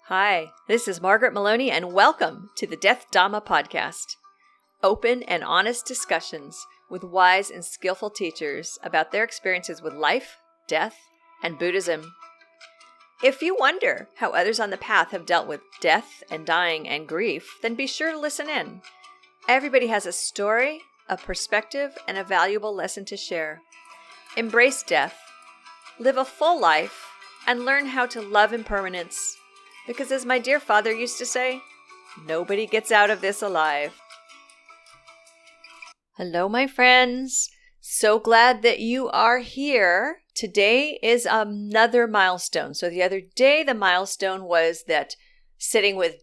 Hi, this is Margaret Meloni, and welcome to the Death Dhamma Podcast. Open and honest discussions with wise and skillful teachers about their experiences with life, death, and Buddhism. If you wonder how others on the path have dealt with death and dying and grief, then be sure to listen in. Everybody has a story, a perspective, and a valuable lesson to share. Embrace death, live a full life, and learn how to love impermanence. Because as my dear father used to say, nobody gets out of this alive. Hello, my friends. So glad that you are here. Today is another milestone. So the other day, the milestone was that Sitting with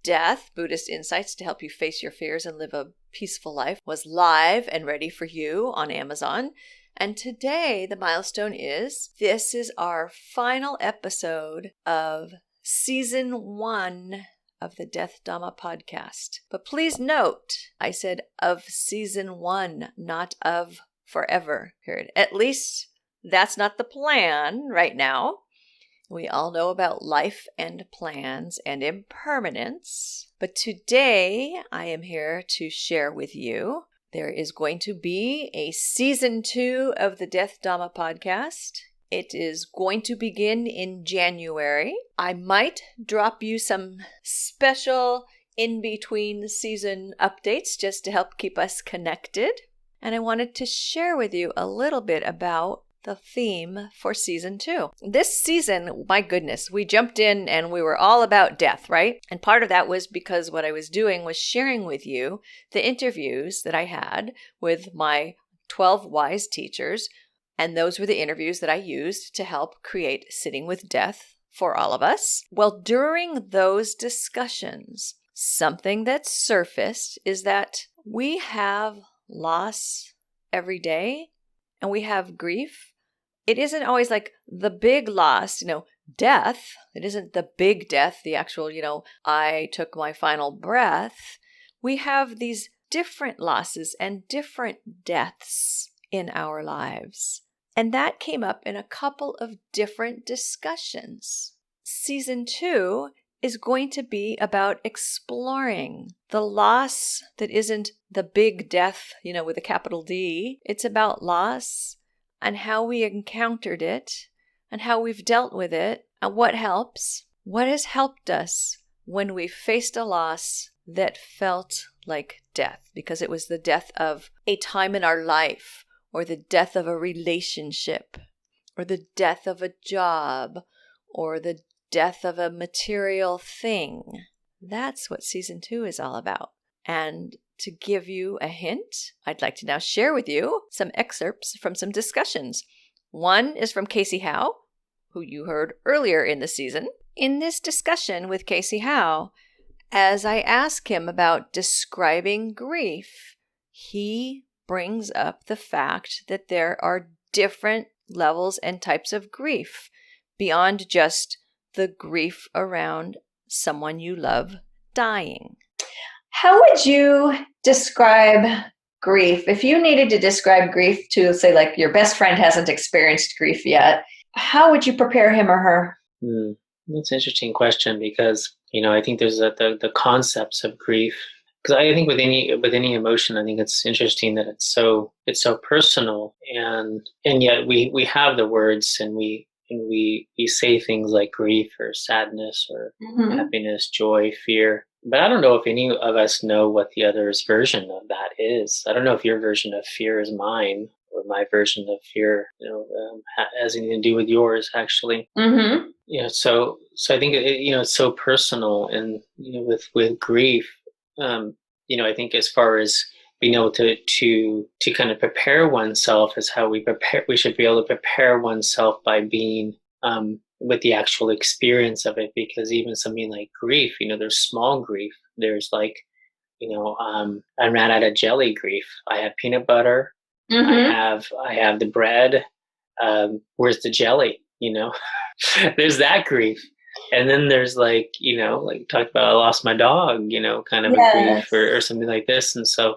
Death, Buddhist Insights to help you face your fears and live a peaceful life, was live and ready for you on Amazon. And today, the milestone is, this is our final episode of Season 1 of the Death Dhamma Podcast. But please note, I said of Season 1, not of forever, period. At least that's not the plan right now. We all know about life and plans and impermanence. But today, I am here to share with you, there is going to be a Season 2 of the Death Dhamma Podcast. It is going to begin in January. I might drop you some special in-between season updates just to help keep us connected. And I wanted to share with you a little bit about the theme for Season 2. This season, my goodness, we jumped in and we were all about death, right? And part of that was because what I was doing was sharing with you the interviews that I had with my 12 wise teachers. And those were the interviews that I used to help create Sitting with Death for all of us. Well, during those discussions, something that surfaced is that we have loss every day and we have grief. It isn't always like the big loss, death. It isn't the big death, the actual, I took my final breath. We have these different losses and different deaths in our lives. And that came up in a couple of different discussions. Season 2 is going to be about exploring the loss that isn't the big death, with a capital D. It's about loss and how we encountered it and how we've dealt with it and what helps. What has helped us when we faced a loss that felt like death, because it was the death of a time in our life, or the death of a relationship, or the death of a job, or the death of a material thing. That's what Season 2 is all about. And to give you a hint, I'd like to now share with you some excerpts from some discussions. One is from Casey Howe, who you heard earlier in the season. In this discussion with Casey Howe, as I ask him about describing grief, he brings up the fact that there are different levels and types of grief beyond just the grief around someone you love dying. How would you describe grief? If you needed to describe grief to, say, like your best friend hasn't experienced grief yet, how would you prepare him or her? That's an interesting question because, I think there's the concepts of grief. Because I think with any emotion, I think it's interesting that it's so personal, and yet we have the words and we say things like grief or sadness or happiness, joy, fear. But I don't know if any of us know what the other's version of that is. I don't know if your version of fear is mine or my version of fear, has anything to do with yours, actually. Mm-hmm. So I think it's so personal, and with grief. I think as far as being able to kind of prepare oneself is how we should be able to prepare oneself by being with the actual experience of it. Because even something like grief, there's small grief. There's like, I ran out of jelly grief. I have peanut butter. Mm-hmm. I have the bread. Where's the jelly? There's that grief. And then there's like talked about, I lost my dog, kind of a grief or something like this. And so,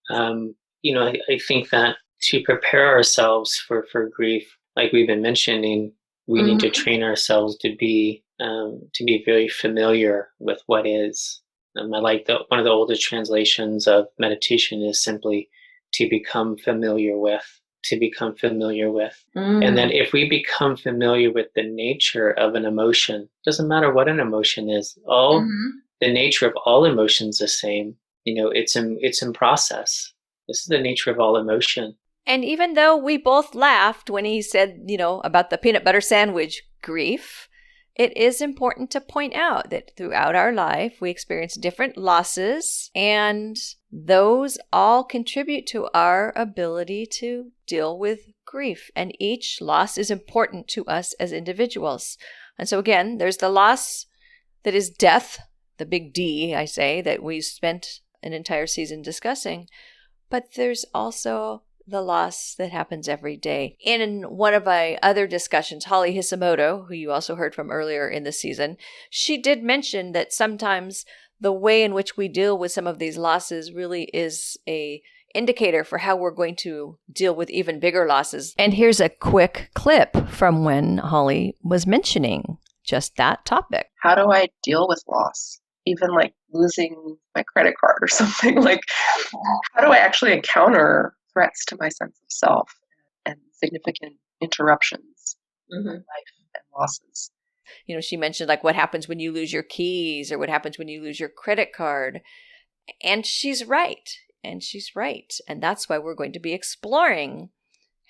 I think that to prepare ourselves for grief, like we've been mentioning, we need to train ourselves to be to be very familiar with what is. I like one of the oldest translations of meditation is simply to become familiar with, to become familiar with. And then if we become familiar with the nature of an emotion, doesn't matter what an emotion is, the nature of all emotions is the same. It's in process. This is the nature of all emotion. And even though we both laughed when he said, about the peanut butter sandwich grief, it is important to point out that throughout our life, we experience different losses, and those all contribute to our ability to deal with grief. And each loss is important to us as individuals. And so again, there's the loss that is death, the big D, I say, that we spent an entire season discussing. But there's also the loss that happens every day. In one of my other discussions, Holly Hisimoto, who you also heard from earlier in the season, she did mention that sometimes the way in which we deal with some of these losses really is a indicator for how we're going to deal with even bigger losses. And here's a quick clip from when Holly was mentioning just that topic. How do I deal with loss? Even like losing my credit card or something. Like, how do I actually encounter threats to my sense of self and significant interruptions in life and losses? She mentioned like what happens when you lose your keys or what happens when you lose your credit card. And she's right. And that's why we're going to be exploring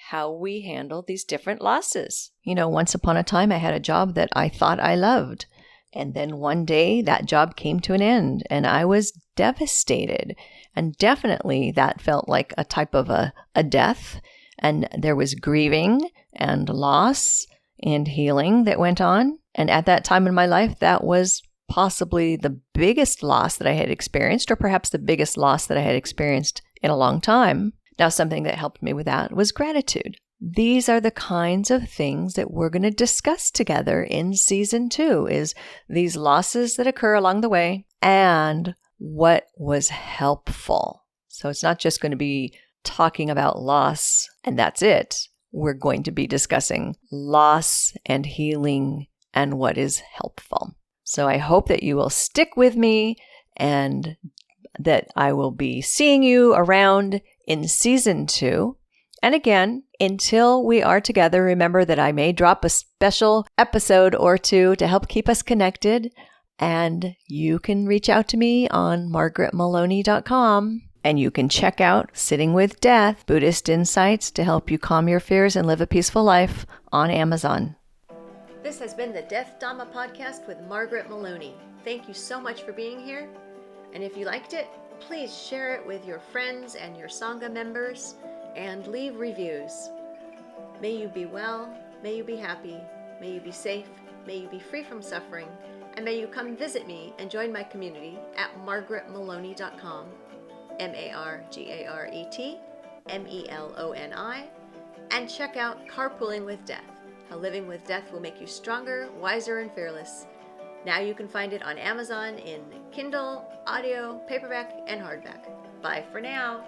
how we handle these different losses. Once upon a time, I had a job that I thought I loved. And then one day that job came to an end and I was devastated. And definitely that felt like a type of a death. And there was grieving and loss and healing that went on. And at that time in my life, that was possibly the biggest loss that I had experienced, or perhaps the biggest loss that I had experienced in a long time. Now, something that helped me with that was gratitude. These are the kinds of things that we're going to discuss together in season 2, is these losses that occur along the way and what was helpful. So it's not just going to be talking about loss and that's it. We're going to be discussing loss and healing and what is helpful. So I hope that you will stick with me and that I will be seeing you around in season 2. And again, until we are together, remember that I may drop a special episode or two to help keep us connected. And you can reach out to me on margaretmeloni.com. And you can check out Sitting with Death, Buddhist Insights to help you calm your fears and live a peaceful life on Amazon. This has been the Death Dhamma Podcast with Margaret Meloni. Thank you so much for being here. And if you liked it, please share it with your friends and your Sangha members and leave reviews. May you be well, may you be happy, may you be safe, may you be free from suffering, and may you come visit me and join my community at margaretmeloni.com, MargaretMeloni, and check out Carpooling with Death, how living with death will make you stronger, wiser, and fearless. Now you can find it on Amazon in Kindle, audio, paperback, and hardback. Bye for now.